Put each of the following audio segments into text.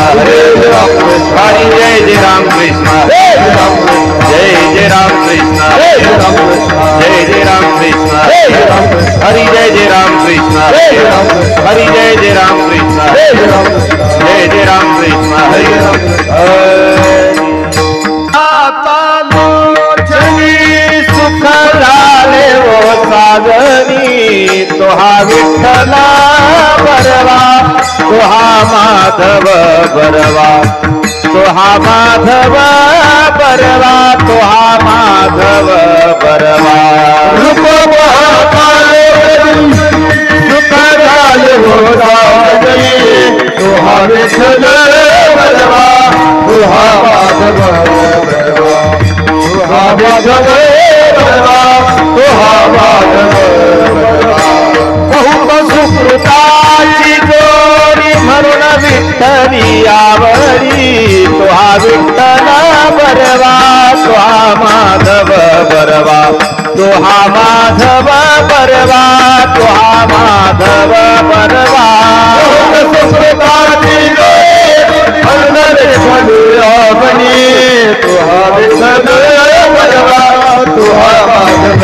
हरे राम कृष्ण हरि जय जय राम कृष्ण जय राम कृष्ण जय जय राम कृष्ण जय राम कृष्ण जय जय राम कृष्ण जय राम कृष्ण हरि जय जय राम कृष्ण जय राम कृष्ण हरि जय जय राम कृष्ण जय राम कृष्ण जय जय राम कृष्ण हरि राम सुख झाले वो साजनी तो हा विठ्ठला बरवा तो हा माधव बरवा तो हा माधव बरवा तो हा माधव बरवा रूप सुख झाले वो साजनी तो हा विठ्ठल बरवा तो हा माधव बरवा माधव बहुत सुकृताची जोडी म्हणून विठ्ठली आवडी तो हा विठ्ठल बरवा तो हा माधव बरवा तो हा माधव बरवा तो हा माधव बरवा सुकृताची जोडी म्हणून विठ्ठली आवडी तो हा विठ्ठल तू हा माधव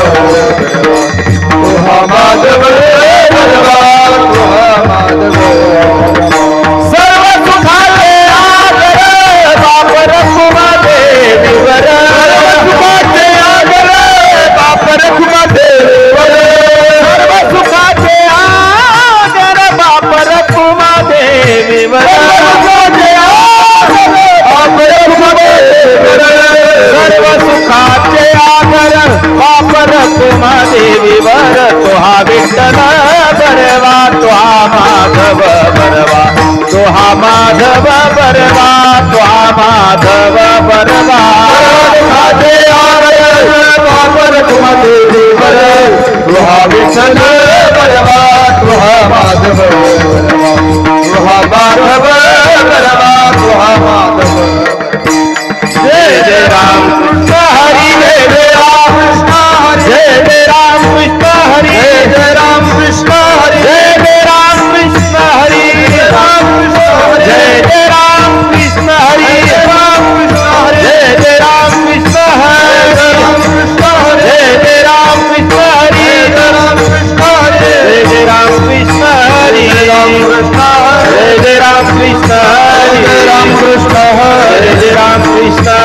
तू हा माधव तू हा माधव सर्व सुखाचे आगर बाप रखुमा देवीवर सुखाचे आगर बाप रखुमा देवीवर सर्व सुखाचे आगर बाप रखुमा देवीवर सर्व सुखाचे आगर बाप रखुमा देवीवर तो हा विठ्ठल बरवा तो हा माधव बरवा तो हा माधव बरवा तो हा माधव बरवा सुखाचे आगर बाप रखुमा देवीवर तो हा विठ्ठल बरवा तो हा माधव बरवा तो हा माधव बरवा तो हा माधव जय जय राम कृष्ण हरि जय जय राम कृष्ण हरि जय जय राम कृष्ण हरि जय जय राम कृष्ण हरि जय जय राम कृष्ण हरि जय जय राम कृष्ण हरि जय जय राम कृष्ण हरि जय जय राम कृष्ण हरि जय जय राम कृष्ण हरि जय जय राम कृष्ण हरि जय राम कृष्ण हरि जय जय राम कृष्ण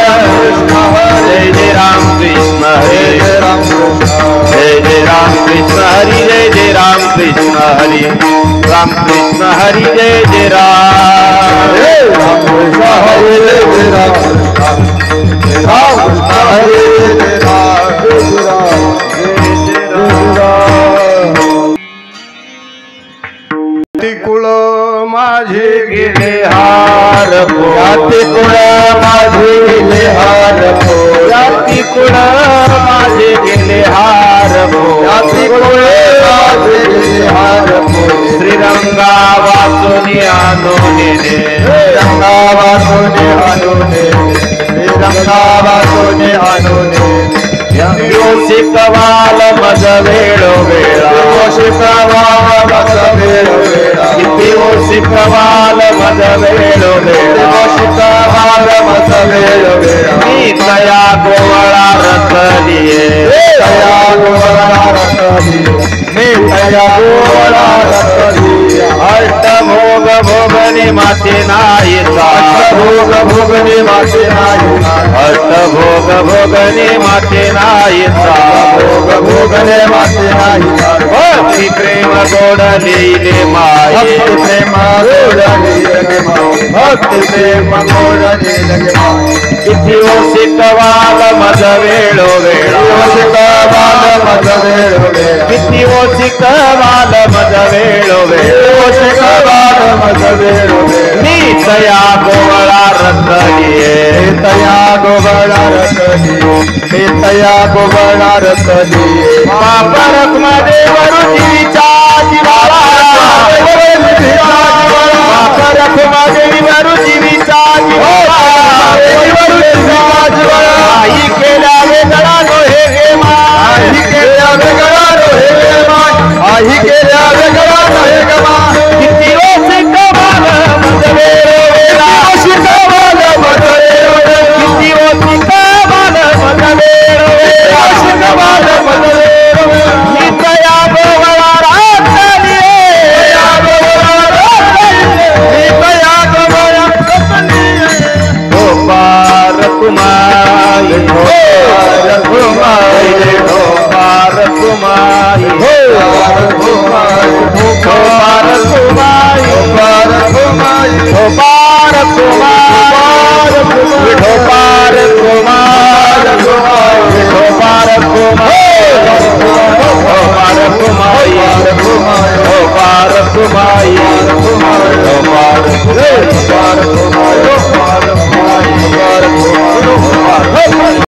जय जय राम कृष्ण हरे जय जय राम कृष्ण हरि जय जय राम कृष्ण हरि राम कृष्ण हरि जय जय राम कृष्ण हरि जय जय राम कृष्ण हरि जय कुळ माझे गेले हार जाती कुळ माझे गेले हार जाती कुळ माझे गेले हार जाती कुळ माझे गेले हार श्रीरंगा वाचोनी आणोने रंगा वाचोने आणोने श्रीरंगा वाचोने आणोने शिकवाल मज वेळो वेळा शिकवाल मज वेळो वेळा किती शिकवाल मज वेळो वेळा शिकवाल मज वेळो वेळा मी तया गोवळा रखलिये तया गोवळा रखलिये मी तया गोवळा रखलिये अष्टभोग भोगनी माते नाही भोग भोगनी माते नाही अष्टभोग भोगनी माते नाही भोग भोगने माते नाही भक्ती प्रेम गोडलेले माय भक्ती प्रेम गोडलेले माय भक्ती प्रेम गोडलेले माय किती शिकवाल मज वेळो वेळा शिकवाल मज वेळो वेळा किती शिकवाल मज वेळो वेळा शिकवाल मज वेळो वेळा मी तया गोवळा रखलिये तया गोवळा रखलिये मी तया गोवळा रखलिये बाप रखुमा देवरू जीवीचा जिवाळा बाप रखुमा देवरू जीवीचा जिवाळा आई केल्या वेगळा नोहे गे माय आई केल्या वेगळा नोहे गे माय आई केल्या वेगळा नोहे गे माय किती शिकवाल मज वेळो तुम्हारी पार तुम्हारी पार तुम्हारी